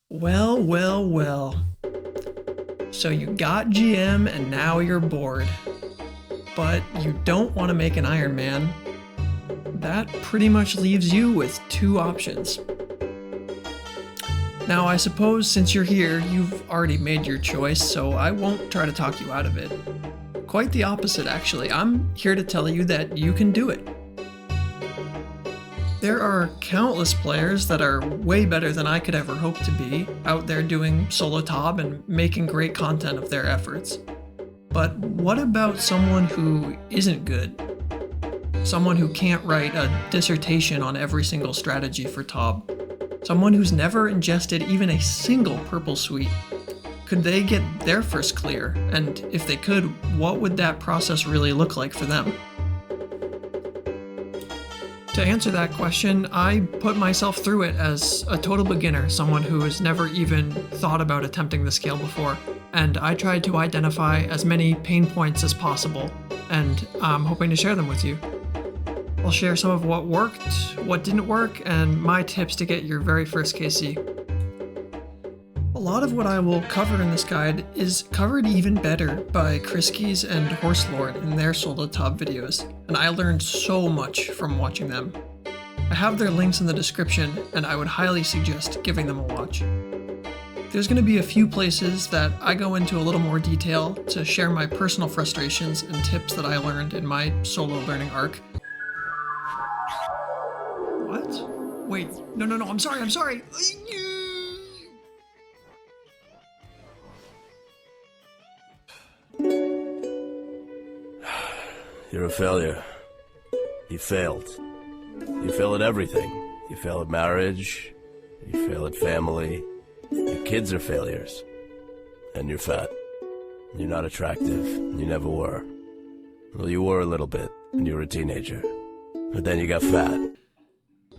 Well, well, well. So you got GM and now you're bored. But you don't want to make an Iron Man. That pretty much leaves you with two options. Now, I suppose since you're here, you've already made your choice, so I won't try to talk you out of it. Quite the opposite, actually. I'm here to tell you that you can do it. There are countless players that are way better than I could ever hope to be, out there doing solo TOB and making great content of their efforts. But what about someone who isn't good? Someone who can't write a dissertation on every single strategy for TOB? Someone who's never ingested even a single purple sweet? Could they get their first clear? And if they could, what would that process really look like for them? To answer that question, I put myself through it as a total beginner, someone who has never even thought about attempting the scale before, and I tried to identify as many pain points as possible, and I'm hoping to share them with you. I'll share some of what worked, what didn't work, and my tips to get your very first KC. A lot of what I will cover in this guide is covered even better by Chriskies and Horselord in their solo TOB videos, and I learned so much from watching them. I have their links in the description, and I would highly suggest giving them a watch. There's going to be a few places that I go into a little more detail to share my personal frustrations and tips that I learned in my solo learning arc. What? Wait, no, I'm sorry. You're a failure. You failed. You fail at everything. You fail at marriage. You fail at family. Your kids are failures. And you're fat. You're not attractive. You never were. Well, you were a little bit when you were a teenager. But then you got fat.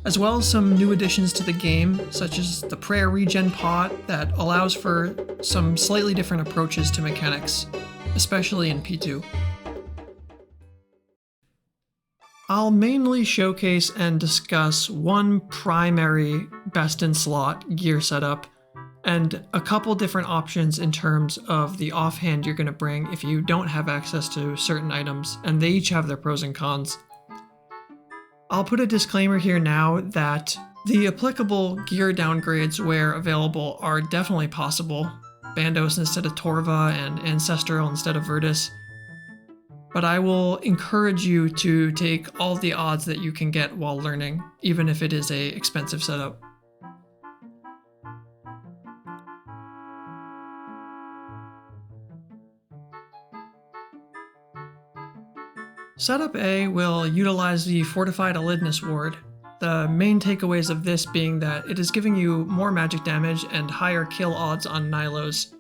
As well as some new additions to the game, such as the prayer regen pot that allows for some slightly different approaches to mechanics, especially in P2. I'll mainly showcase and discuss one primary best-in-slot gear setup, and a couple different options in terms of the offhand you're going to bring if you don't have access to certain items, and they each have their pros and cons. I'll put a disclaimer here now that the applicable gear downgrades where available are definitely possible, Bandos instead of Torva and Ancestral instead of Virtus, but I will encourage you to take all the odds that you can get while learning, even if it is an expensive setup. Setup A will utilize the Fortified Alidness Ward, the main takeaways of this being that it is giving you more magic damage and higher kill odds on Nylos.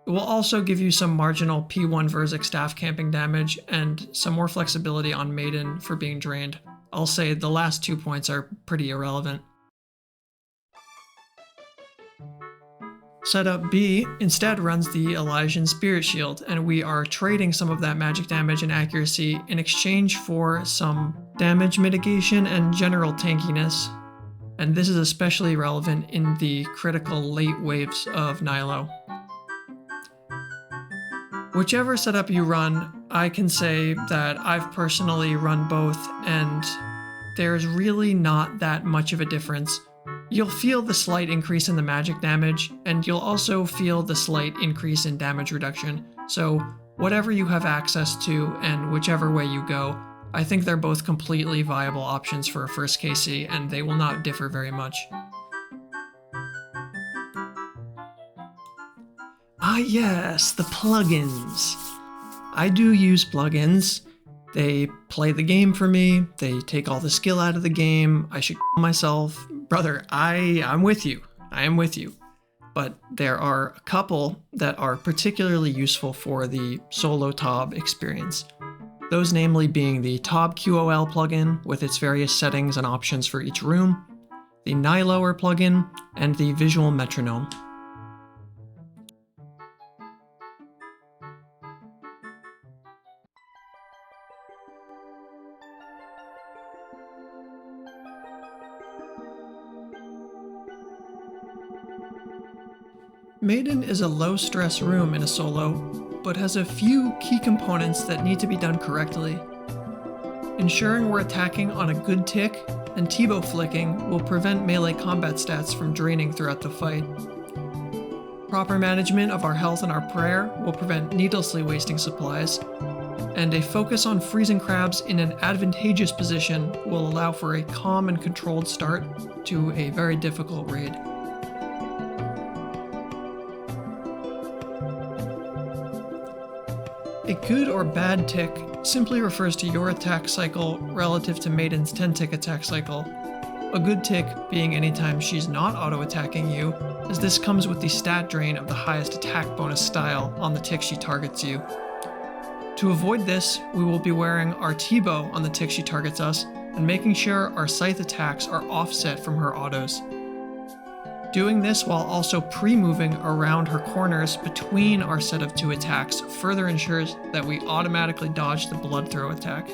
It will also give you some marginal P1 Verzik staff camping damage and some more flexibility on Maiden for being drained. I'll say the last 2 points are pretty irrelevant. Setup B instead runs the Elysian Spirit Shield, and we are trading some of that magic damage and accuracy in exchange for some damage mitigation and general tankiness. And this is especially relevant in the critical late waves of Nylo. Whichever setup you run, I can say that I've personally run both, and there's really not that much of a difference. You'll feel the slight increase in the magic damage, and you'll also feel the slight increase in damage reduction, so whatever you have access to and whichever way you go, I think they're both completely viable options for a first KC, and they will not differ very much. Ah yes, the plugins. I do use plugins. They play the game for me, they take all the skill out of the game, I should myself. Brother, I'm with you. I am with you. But there are a couple that are particularly useful for the solo TOB experience. Those namely being the TOB QOL plugin with its various settings and options for each room, the Nylo plugin, and the visual metronome. Maiden is a low-stress room in a solo, but has a few key components that need to be done correctly. Ensuring we're attacking on a good tick and TOB flicking will prevent melee combat stats from draining throughout the fight. Proper management of our health and our prayer will prevent needlessly wasting supplies, and a focus on freezing crabs in an advantageous position will allow for a calm and controlled start to a very difficult raid. A good or bad tick simply refers to your attack cycle relative to Maiden's 10-tick attack cycle. A good tick being anytime she's not auto-attacking you, as this comes with the stat drain of the highest attack bonus style on the tick she targets you. To avoid this, we will be wearing our TOB on the tick she targets us, and making sure our scythe attacks are offset from her autos. Doing this while also pre-moving around her corners between our set of 2 attacks further ensures that we automatically dodge the blood throw attack.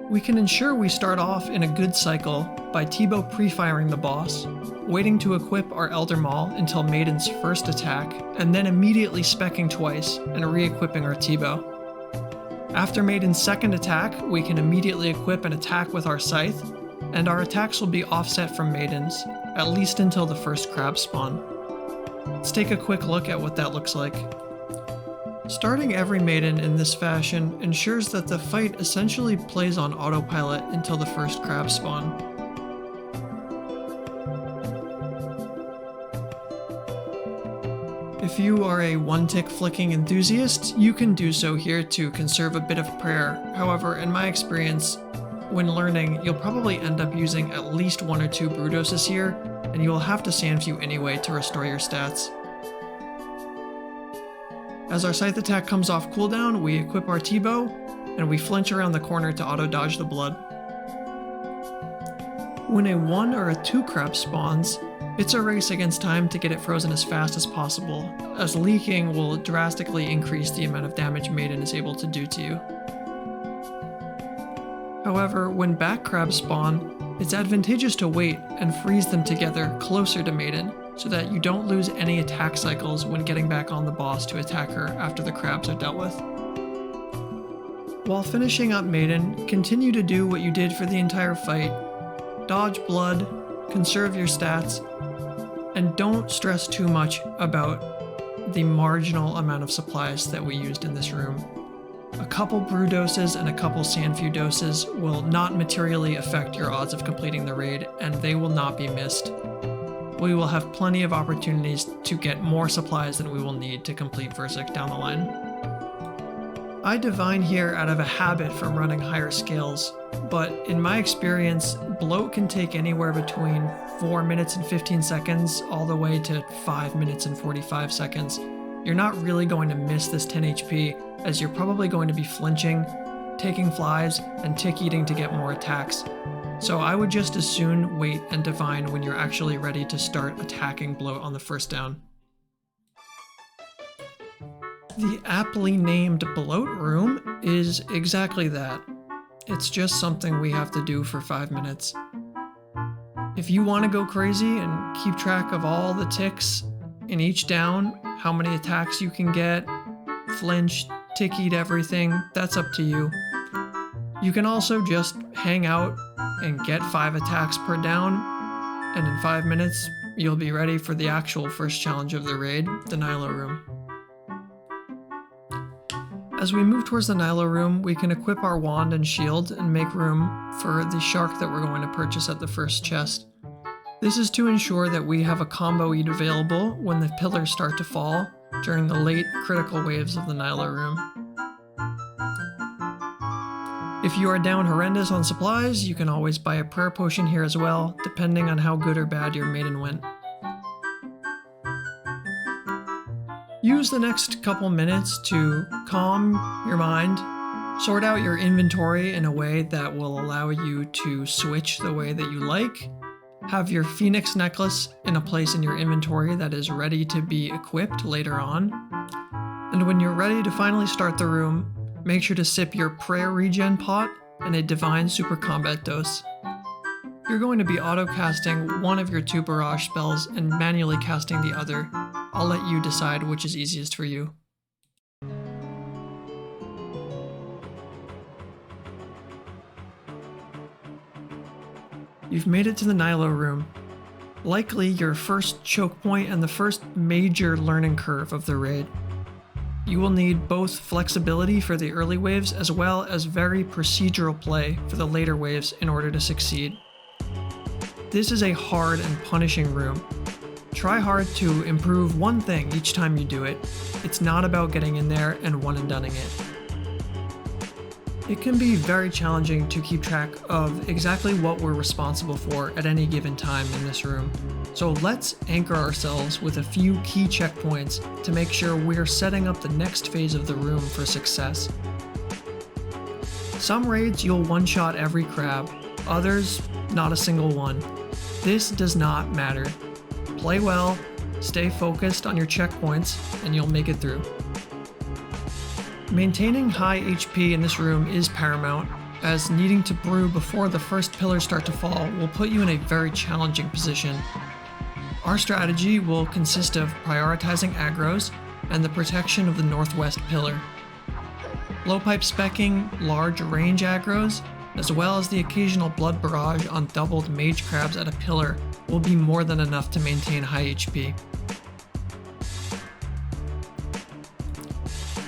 We can ensure we start off in a good cycle by TOB pre-firing the boss, waiting to equip our Elder Maul until Maiden's first attack, and then immediately specking twice and re-equipping our TOB. After Maiden's second attack, we can immediately equip an attack with our scythe, and our attacks will be offset from Maiden's, at least until the first crab spawn. Let's take a quick look at what that looks like. Starting every Maiden in this fashion ensures that the fight essentially plays on autopilot until the first crab spawn. If you are a one-tick flicking enthusiast, you can do so here to conserve a bit of prayer. However, in my experience, when learning, you'll probably end up using at least 1 or 2 brew doses here, and you will have to Sandfew anyway to restore your stats. As our scythe attack comes off cooldown, we equip our TOB, and we flinch around the corner to auto-dodge the blood. When a 1 or a 2 crab spawns, it's a race against time to get it frozen as fast as possible, as leaking will drastically increase the amount of damage Maiden is able to do to you. However, when back crabs spawn, it's advantageous to wait and freeze them together closer to Maiden, so that you don't lose any attack cycles when getting back on the boss to attack her after the crabs are dealt with. While finishing up Maiden, continue to do what you did for the entire fight. Dodge blood, conserve your stats, and don't stress too much about the marginal amount of supplies that we used in this room. A couple brew doses and a couple Sandfew doses will not materially affect your odds of completing the raid, and they will not be missed. We will have plenty of opportunities to get more supplies than we will need to complete Verzik down the line. I divine here out of a habit from running higher scales, but in my experience, Bloat can take anywhere between 4 minutes and 15 seconds all the way to 5 minutes and 45 seconds. You're not really going to miss this 10 HP, as you're probably going to be flinching, taking flies, and tick eating to get more attacks. So I would just as soon wait and divine when you're actually ready to start attacking Bloat on the first down. The aptly named Bloat room is exactly that. It's just something we have to do for 5 minutes. If you want to go crazy and keep track of all the ticks in each down, how many attacks you can get, flinch, tick eat everything, that's up to you. You can also just hang out and get 5 attacks per down, and in 5 minutes, you'll be ready for the actual first challenge of the raid, the Nylo room. As we move towards the Nylo room, we can equip our wand and shield and make room for the shark that we're going to purchase at the first chest. This is to ensure that we have a combo eat available when the pillars start to fall during the late critical waves of the Nylo room. If you are down horrendous on supplies, you can always buy a prayer potion here as well, depending on how good or bad your Maiden went. Use the next couple minutes to calm your mind, sort out your inventory in a way that will allow you to switch the way that you like, have your Phoenix necklace in a place in your inventory that is ready to be equipped later on, and when you're ready to finally start the room, make sure to sip your prayer regen pot and a divine super combat dose. You're going to be auto-casting one of your 2 barrage spells and manually casting the other. I'll let you decide which is easiest for you. You've made it to the Nylo room. Likely your first choke point and the first major learning curve of the raid. You will need both flexibility for the early waves as well as very procedural play for the later waves in order to succeed. This is a hard and punishing room. Try hard to improve one thing each time you do it. It's not about getting in there and one and doneing it. It can be very challenging to keep track of exactly what we're responsible for at any given time in this room. So let's anchor ourselves with a few key checkpoints to make sure we're setting up the next phase of the room for success. Some raids you'll one-shot every crab, others not a single one. This does not matter. Play well, stay focused on your checkpoints, and you'll make it through. Maintaining high HP in this room is paramount, as needing to brew before the first pillars start to fall will put you in a very challenging position. Our strategy will consist of prioritizing aggros and the protection of the northwest pillar. Blowpipe specking large range aggros, as well as the occasional blood barrage on doubled mage crabs at a pillar will be more than enough to maintain high HP.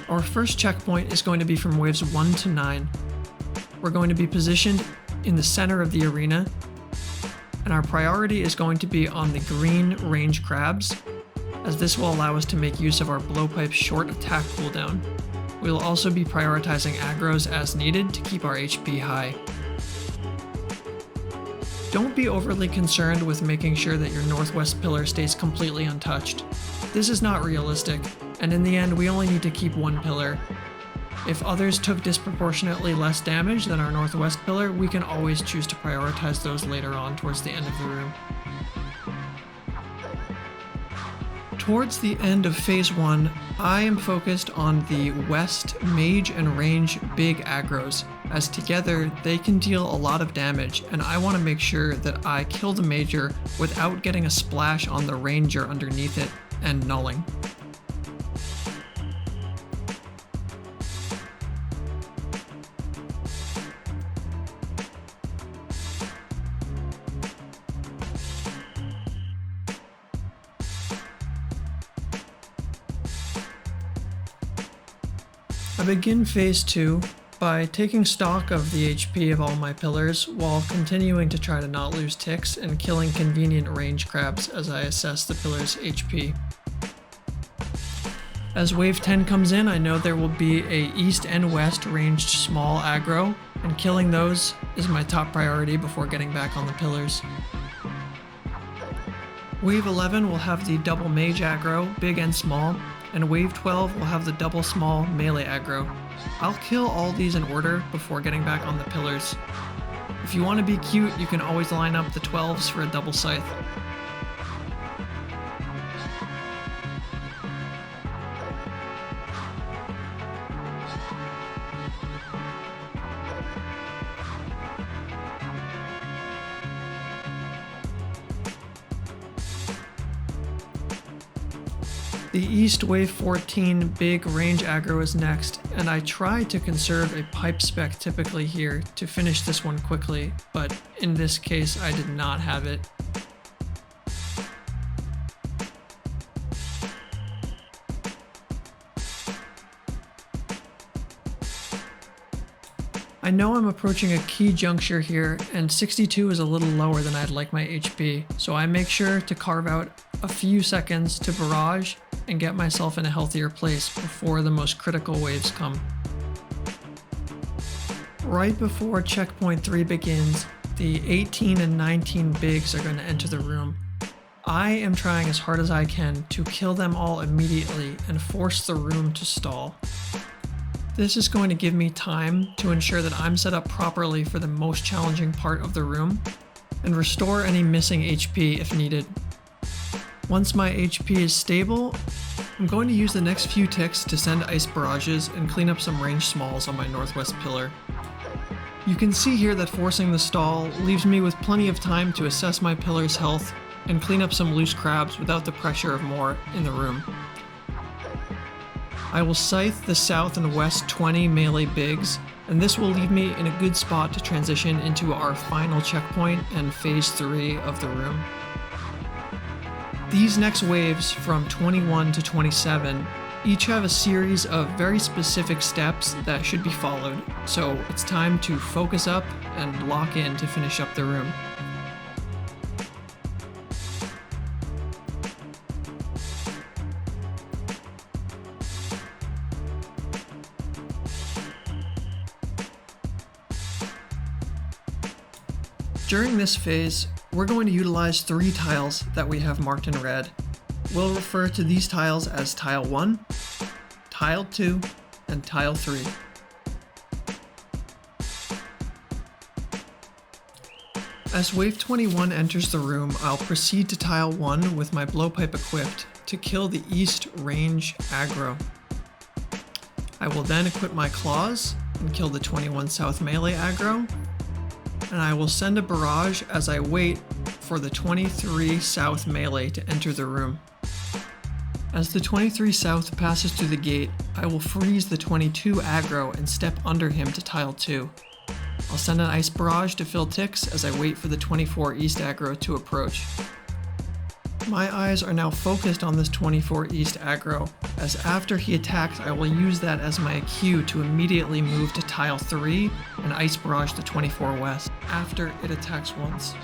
Our first checkpoint is going to be from waves 1 to 9. We're going to be positioned in the center of the arena, and our priority is going to be on the green range crabs, as this will allow us to make use of our blowpipe short attack cooldown. We will also be prioritizing aggros as needed to keep our HP high. Don't be overly concerned with making sure that your northwest pillar stays completely untouched. This is not realistic, and in the end we only need to keep one pillar. If others took disproportionately less damage than our northwest pillar, we can always choose to prioritize those later on towards the end of the room. Towards the end of phase 1, I am focused on the west mage and range big aggros, as together they can deal a lot of damage, and I want to make sure that I kill the major without getting a splash on the ranger underneath it and nulling. I begin phase 2 by taking stock of the HP of all my pillars while continuing to try to not lose ticks and killing convenient range crabs as I assess the pillar's HP. As wave 10 comes in, I know there will be a east and west ranged small aggro, and killing those is my top priority before getting back on the pillars. Wave 11 will have the double mage aggro, big and small, and wave 12 will have the double small melee aggro. I'll kill all these in order before getting back on the pillars. If you want to be cute, you can always line up the 12s for a double scythe. The East Wave 14 big range aggro is next, and I try to conserve a pipe spec typically here to finish this one quickly, but in this case I did not have it. I know I'm approaching a key juncture here, and 62 is a little lower than I'd like my HP, so I make sure to carve out a few seconds to barrage and get myself in a healthier place before the most critical waves come. Right before checkpoint 3 begins, the 18 and 19 bigs are going to enter the room. I am trying as hard as I can to kill them all immediately and force the room to stall. This is going to give me time to ensure that I'm set up properly for the most challenging part of the room and restore any missing HP if needed. Once my HP is stable, I'm going to use the next few ticks to send ice barrages and clean up some range smalls on my northwest pillar. You can see here that forcing the stall leaves me with plenty of time to assess my pillar's health and clean up some loose crabs without the pressure of more in the room. I will scythe the south and west 20 melee bigs, and this will leave me in a good spot to transition into our final checkpoint and phase 3 of the room. These next waves from 21 to 27 each have a series of very specific steps that should be followed, so it's time to focus up and lock in to finish up the room. During this phase, we're going to utilize 3 tiles that we have marked in red. We'll refer to these tiles as Tile 1, Tile 2, and Tile 3. As Wave 21 enters the room, I'll proceed to Tile 1 with my blowpipe equipped to kill the east range aggro. I will then equip my claws and kill the 21 south melee aggro, and I will send a barrage as I wait for the 23 south melee to enter the room. As the 23 south passes through the gate, I will freeze the 22 aggro and step under him to Tile 2. I'll send an ice barrage to fill ticks as I wait for the 24 east aggro to approach. My eyes are now focused on this 24 east aggro, as after he attacks I will use that as my cue to immediately move to Tile 3 and ice barrage the 24 west after it attacks once.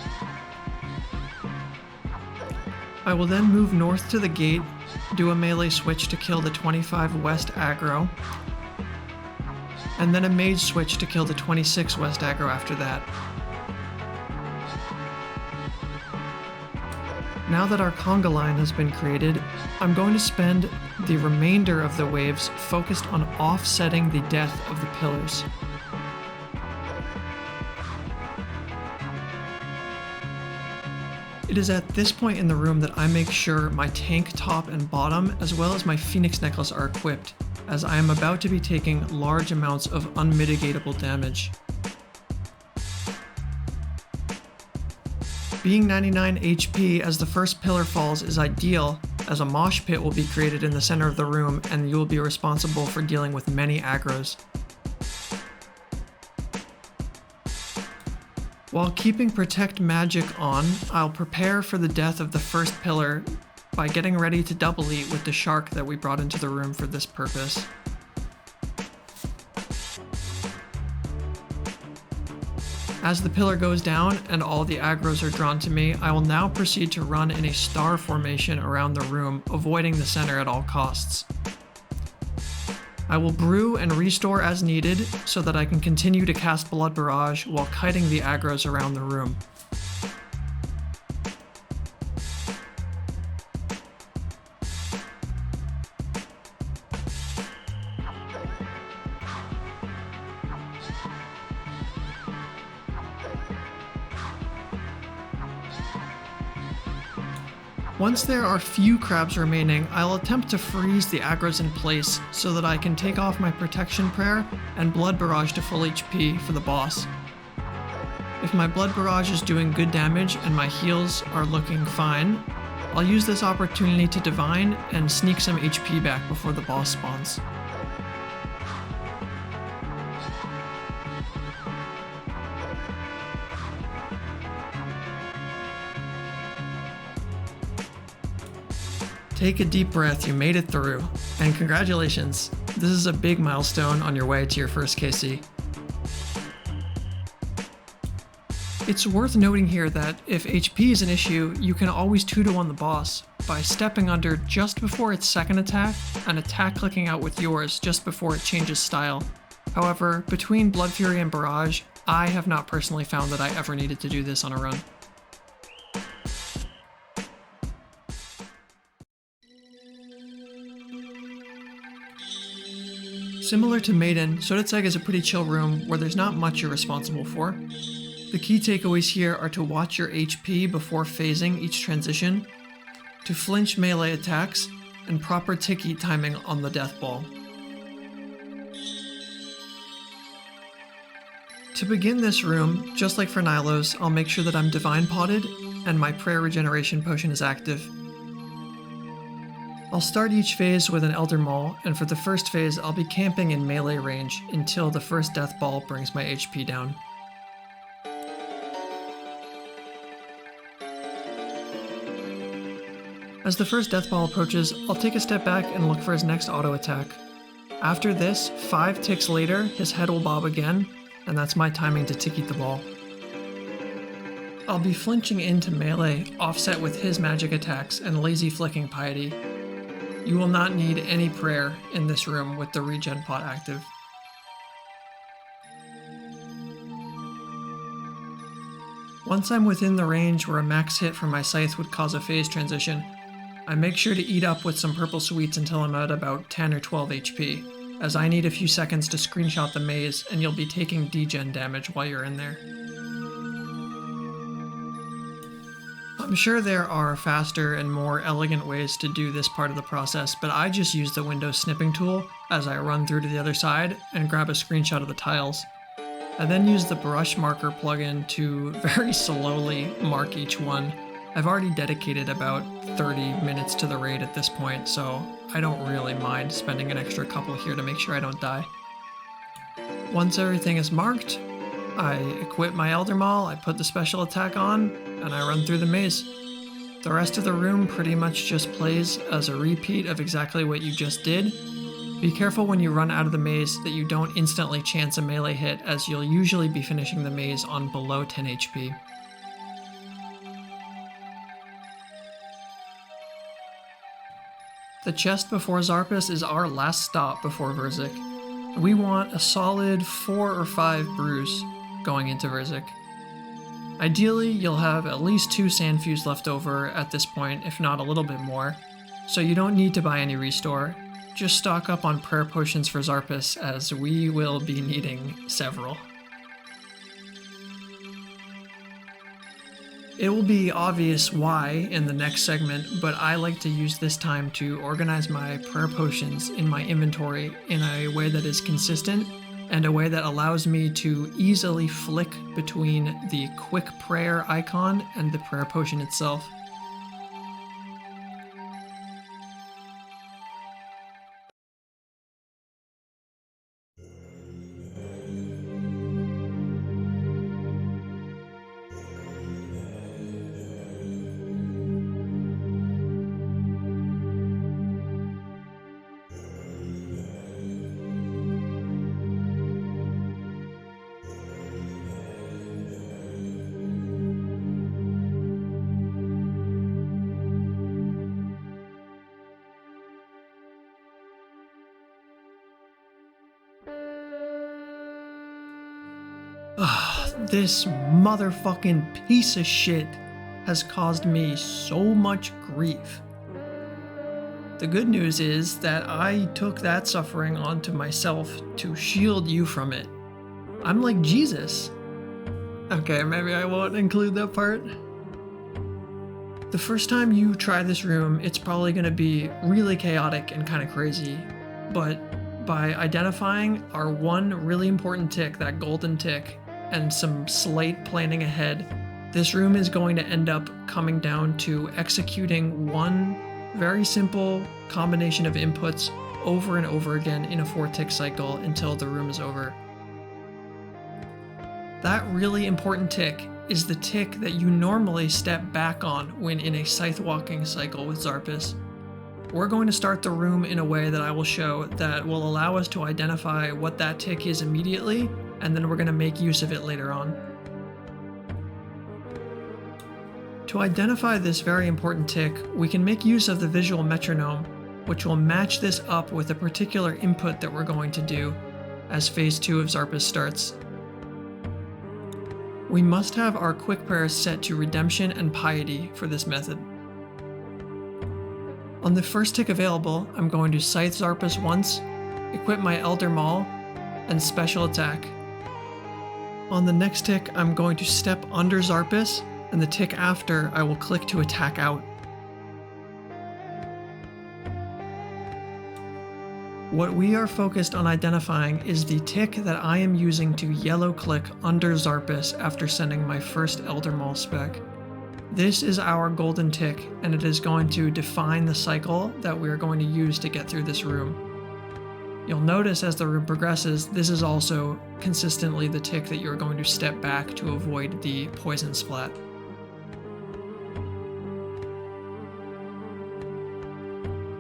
I will then move north to the gate, do a melee switch to kill the 25 west aggro, and then a mage switch to kill the 26 west aggro after that. Now that our conga line has been created, I'm going to spend the remainder of the waves focused on offsetting the death of the pillars. It is at this point in the room that I make sure my tank top and bottom, as well as my phoenix necklace, are equipped, as I am about to be taking large amounts of unmitigatable damage. Being 99 HP as the first pillar falls is ideal, as a mosh pit will be created in the center of the room and you will be responsible for dealing with many aggros. While keeping Protect Magic on, I'll prepare for the death of the first pillar by getting ready to double eat with the shark that we brought into the room for this purpose. As the pillar goes down and all the aggros are drawn to me, I will now proceed to run in a star formation around the room, avoiding the center at all costs. I will brew and restore as needed so that I can continue to cast Blood Barrage while kiting the aggros around the room. Once there are few crabs remaining, I'll attempt to freeze the aggros in place so that I can take off my protection prayer and blood barrage to full HP for the boss. If my blood barrage is doing good damage and my heals are looking fine, I'll use this opportunity to divine and sneak some HP back before the boss spawns. Take a deep breath, you made it through, and congratulations, this is a big milestone on your way to your first KC. It's worth noting here that if HP is an issue, you can always 2-1 the boss by stepping under just before its second attack and attack clicking out with yours just before it changes style. However, between Blood Fury and Barrage, I have not personally found that I ever needed to do this on a run. Similar to Maiden, Sote is a pretty chill room where there's not much you're responsible for. The key takeaways here are to watch your HP before phasing each transition, to flinch melee attacks, and proper tick-eat timing on the death ball. To begin this room, just like for Nylos, I'll make sure that I'm divine potted and my prayer regeneration potion is active. I'll start each phase with an Elder Maul, and for the first phase I'll be camping in melee range until the first death ball brings my HP down. As the first death ball approaches, I'll take a step back and look for his next auto attack. After this, 5 ticks later, his head will bob again, and that's my timing to tick-eat the ball. I'll be flinching into melee, offset with his magic attacks and lazy flicking piety. You will not need any prayer in this room with the regen pot active. Once I'm within the range where a max hit from my scythe would cause a phase transition, I make sure to eat up with some purple sweets until I'm at about 10 or 12 HP, as I need a few seconds to screenshot the maze and you'll be taking degen damage while you're in there. I'm sure there are faster and more elegant ways to do this part of the process, but I just use the window snipping tool as I run through to the other side and grab a screenshot of the tiles. I then use the brush marker plugin to very slowly mark each one. I've already dedicated about 30 minutes to the raid at this point, so I don't really mind spending an extra couple here to make sure I don't die. Once everything is marked, I equip my Elder Maul, I put the special attack on, and I run through the maze. The rest of the room pretty much just plays as a repeat of exactly what you just did. Be careful when you run out of the maze that you don't instantly chance a melee hit, as you'll usually be finishing the maze on below 10 HP. The chest before Xarpus is our last stop before Verzik. We want a solid 4 or 5 brews going into Verzik. Ideally, you'll have at least 2 sand fuse left over at this point, if not a little bit more, so you don't need to buy any restore. Just stock up on prayer potions for Xarpus, as we will be needing several. It will be obvious why in the next segment, but I like to use this time to organize my prayer potions in my inventory in a way that is consistent and a way that allows me to easily flick between the quick prayer icon and the prayer potion itself. This motherfucking piece of shit has caused me so much grief. The good news is that I took that suffering onto myself to shield you from it. I'm like Jesus. Okay, maybe I won't include that part. The first time you try this room, it's probably going to be really chaotic and kind of crazy, but by identifying our one really important tick, that golden tick, and some slight planning ahead, this room is going to end up coming down to executing one very simple combination of inputs over and over again in a 4-tick cycle until the room is over. That really important tick is the tick that you normally step back on when in a scythe walking cycle with Xarpus. We're going to start the room in a way that I will show that will allow us to identify what that tick is immediately, and then we're going to make use of it later on. To identify this very important tick, we can make use of the visual metronome, which will match this up with a particular input that we're going to do as phase 2 of Xarpus starts. We must have our quick prayers set to redemption and piety for this method. On the first tick available, I'm going to scythe Xarpus once, equip my Elder Maul, and special attack. On the next tick, I'm going to step under Xarpus, and the tick after, I will click to attack out. What we are focused on identifying is the tick that I am using to yellow click under Xarpus after sending my first Elder Maul spec. This is our golden tick, and it is going to define the cycle that we are going to use to get through this room. You'll notice as the room progresses, this is also consistently the tick that you're going to step back to avoid the poison splat.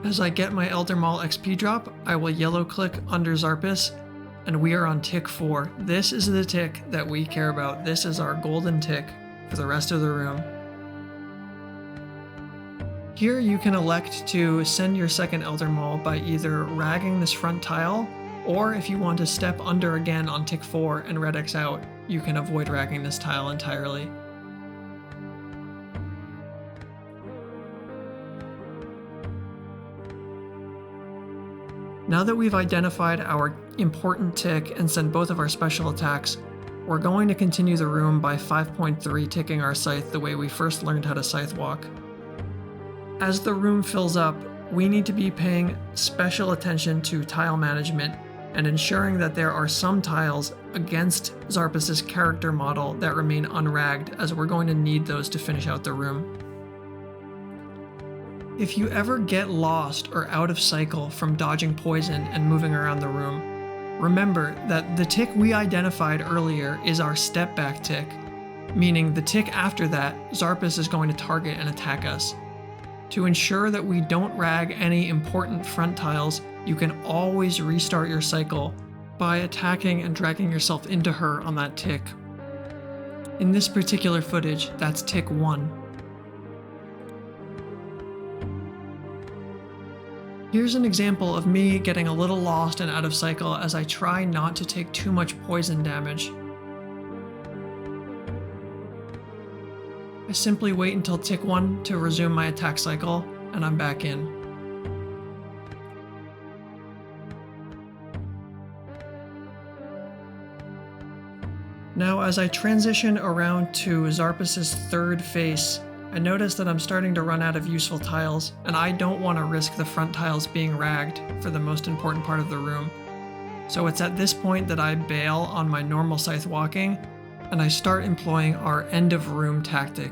As I get my Elder Maul XP drop, I will yellow click under Xarpus, and we are on tick 4. This is the tick that we care about. This is our golden tick for the rest of the room. Here you can elect to send your second Elder Maul by either ragging this front tile, or if you want to step under again on tick 4 and red X out, you can avoid ragging this tile entirely. Now that we've identified our important tick and sent both of our special attacks, we're going to continue the room by 5.3 ticking our scythe the way we first learned how to scythe walk. As the room fills up, we need to be paying special attention to tile management and ensuring that there are some tiles against Xarpus' character model that remain unragged, as we're going to need those to finish out the room. If you ever get lost or out of cycle from dodging poison and moving around the room, remember that the tick we identified earlier is our step back tick, meaning the tick after that, Xarpus is going to target and attack us. To ensure that we don't rag any important front tiles, you can always restart your cycle by attacking and dragging yourself into her on that tick. In this particular footage, that's tick 1. Here's an example of me getting a little lost and out of cycle as I try not to take too much poison damage. I simply wait until tick 1 to resume my attack cycle, and I'm back in. Now as I transition around to Xarpus' third face, I notice that I'm starting to run out of useful tiles, and I don't want to risk the front tiles being ragged for the most important part of the room. So it's at this point that I bail on my normal scythe walking, and I start employing our end of room tactic.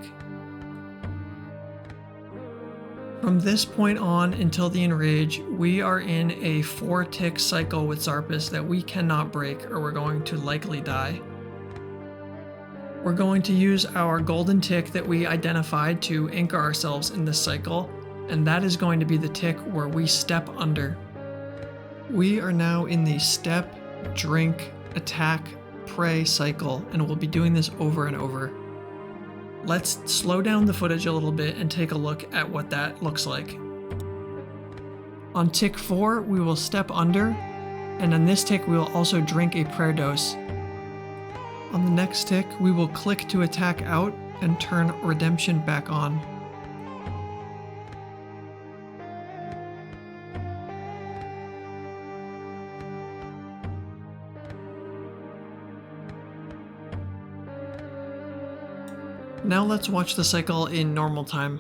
From this point on until the enrage, we are in a 4-tick cycle with Xarpus that we cannot break, or we're going to likely die. We're going to use our golden tick that we identified to anchor ourselves in this cycle, and that is going to be the tick where we step under. We are now in the step, drink, attack, pray cycle, and we'll be doing this over and over. Let's slow down the footage a little bit and take a look at what that looks like. On tick 4, we will step under, and on this tick we will also drink a prayer dose. On the next tick, we will click to attack out and turn redemption back on. Now let's watch the cycle in normal time.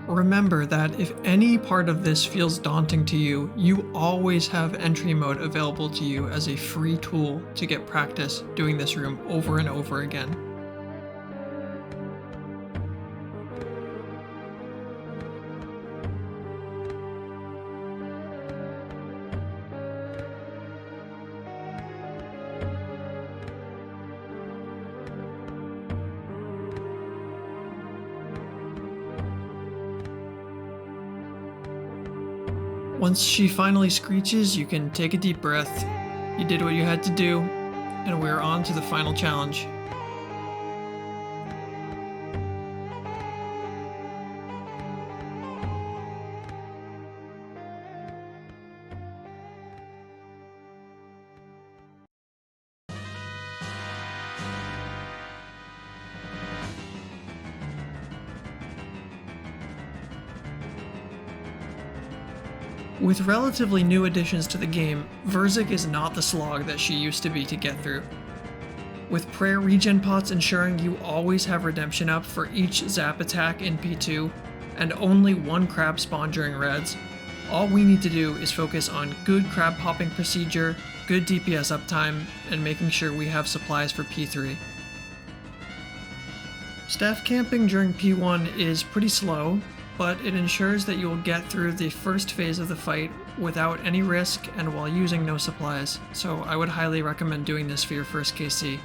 Remember that if any part of this feels daunting to you, you always have entry mode available to you as a free tool to get practice doing this room over and over again. Once she finally screeches, you can take a deep breath. You did what you had to do, and we're on to the final challenge. With relatively new additions to the game, Verzik is not the slog that she used to be to get through. With prayer regen pots ensuring you always have redemption up for each zap attack in P2, and only one crab spawn during reds, all we need to do is focus on good crab popping procedure, good DPS uptime, and making sure we have supplies for P3. Staff camping during P1 is pretty slow, but it ensures that you will get through the first phase of the fight without any risk and while using no supplies, so I would highly recommend doing this for your first KC.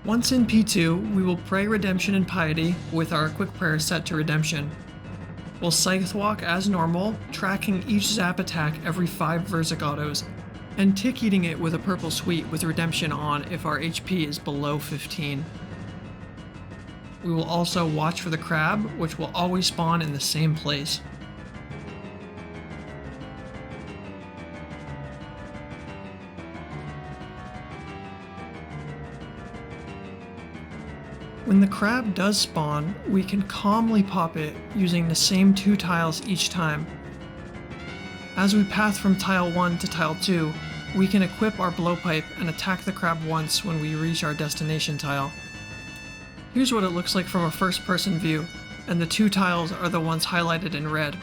Once in P2, we will pray Redemption and Piety with our quick prayer set to Redemption. We'll Scythe Walk as normal, tracking each zap attack every 5 Verzik autos, and tick eating it with a purple sweet with Redemption on if our HP is below 15. We will also watch for the crab, which will always spawn in the same place. When the crab does spawn, we can calmly pop it using the same 2 tiles each time. As we path from tile 1 to tile 2, we can equip our blowpipe and attack the crab once when we reach our destination tile. Here's what it looks like from a first-person view, and the 2 tiles are the ones highlighted in red.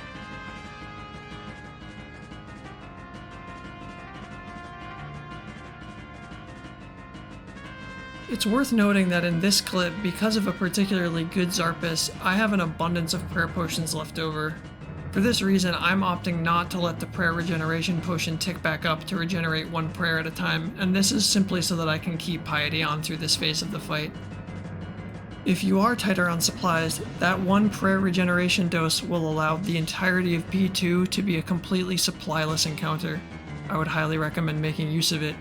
It's worth noting that in this clip, because of a particularly good Xarpus, I have an abundance of prayer potions left over. For this reason, I'm opting not to let the prayer regeneration potion tick back up to regenerate 1 prayer at a time, and this is simply so that I can keep Piety on through this phase of the fight. If you are tighter on supplies, that 1 prayer regeneration dose will allow the entirety of P2 to be a completely supplyless encounter. I would highly recommend making use of it.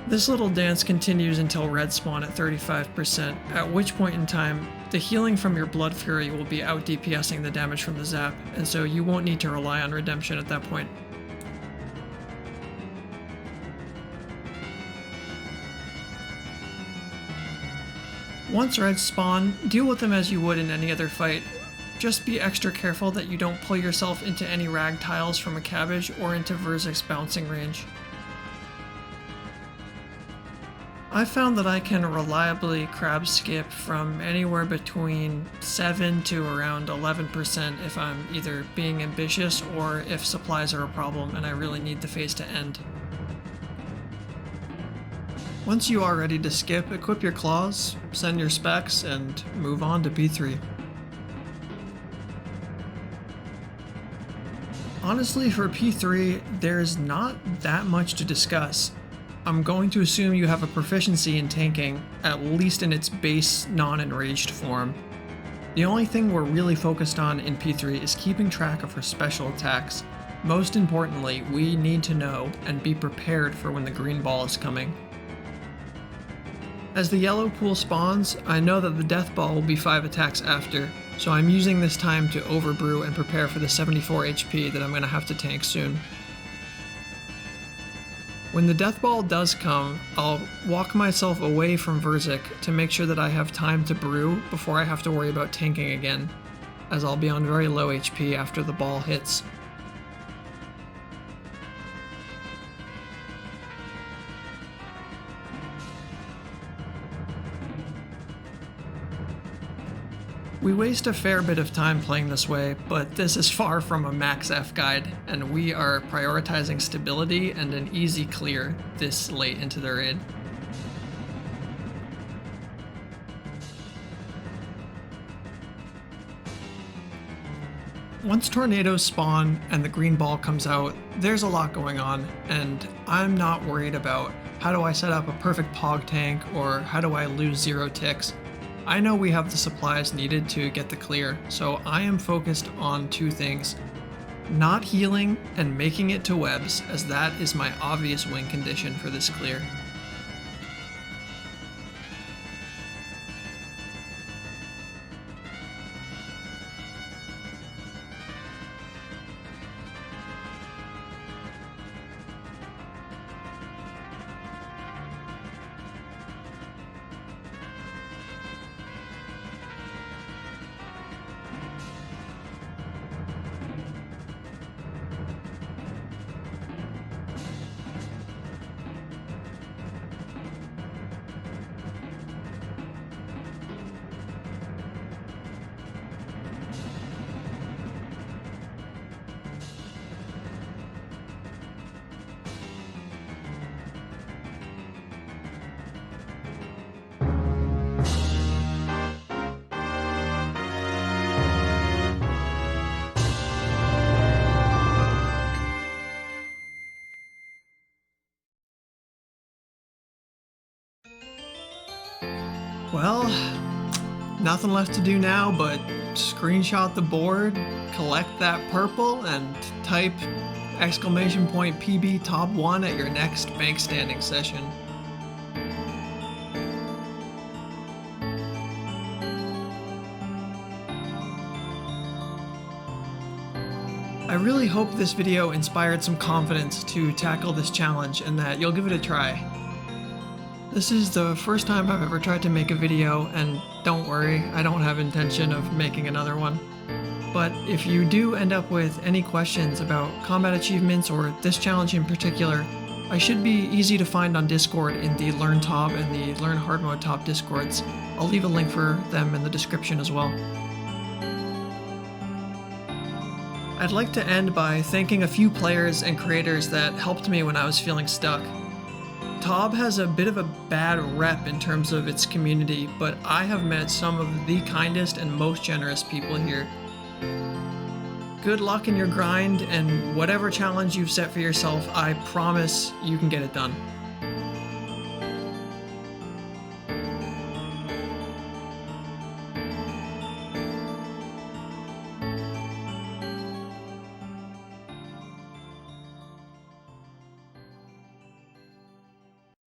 This little dance continues until red spawn at 35%, at which point in time, the healing from your Blood Fury will be out DPSing the damage from the zap, and so you won't need to rely on redemption at that point. Once reds spawn, deal with them as you would in any other fight. Just be extra careful that you don't pull yourself into any rag tiles from a cabbage or into Verzik's bouncing range. I found that I can reliably crab skip from anywhere between 7 to around 11% if I'm either being ambitious or if supplies are a problem and I really need the phase to end. Once you are ready to skip, equip your claws, send your specs, and move on to P3. Honestly, for P3, there's not that much to discuss. I'm going to assume you have a proficiency in tanking, at least in its base non-enraged form. The only thing we're really focused on in P3 is keeping track of her special attacks. Most importantly, we need to know and be prepared for when the green ball is coming. As the yellow pool spawns, I know that the death ball will be 5 attacks after, so I'm using this time to overbrew and prepare for the 74 HP that I'm going to have to tank soon. When the death ball does come, I'll walk myself away from Verzik to make sure that I have time to brew before I have to worry about tanking again, as I'll be on very low HP after the ball hits. We waste a fair bit of time playing this way, but this is far from a max F guide, and we are prioritizing stability and an easy clear this late into the raid. Once tornadoes spawn and the green ball comes out, there's a lot going on, and I'm not worried about how do I set up a perfect pog tank or how do I lose 0 ticks. I know we have the supplies needed to get the clear, so I am focused on 2 things. Not healing and making it to webs, as that is my obvious win condition for this clear. Well, nothing left to do now but screenshot the board, collect that purple, and type !PB top 1 at your next bank standing session. I really hope this video inspired some confidence to tackle this challenge and that you'll give it a try. This is the first time I've ever tried to make a video, and don't worry, I don't have intention of making another one. But if you do end up with any questions about combat achievements or this challenge in particular, I should be easy to find on Discord in the Learn TOB and the Learn Hard Mode TOB Discords. I'll leave a link for them in the description as well. I'd like to end by thanking a few players and creators that helped me when I was feeling stuck. TOB has a bit of a bad rep in terms of its community, but I have met some of the kindest and most generous people here. Good luck in your grind, and whatever challenge you've set for yourself, I promise you can get it done.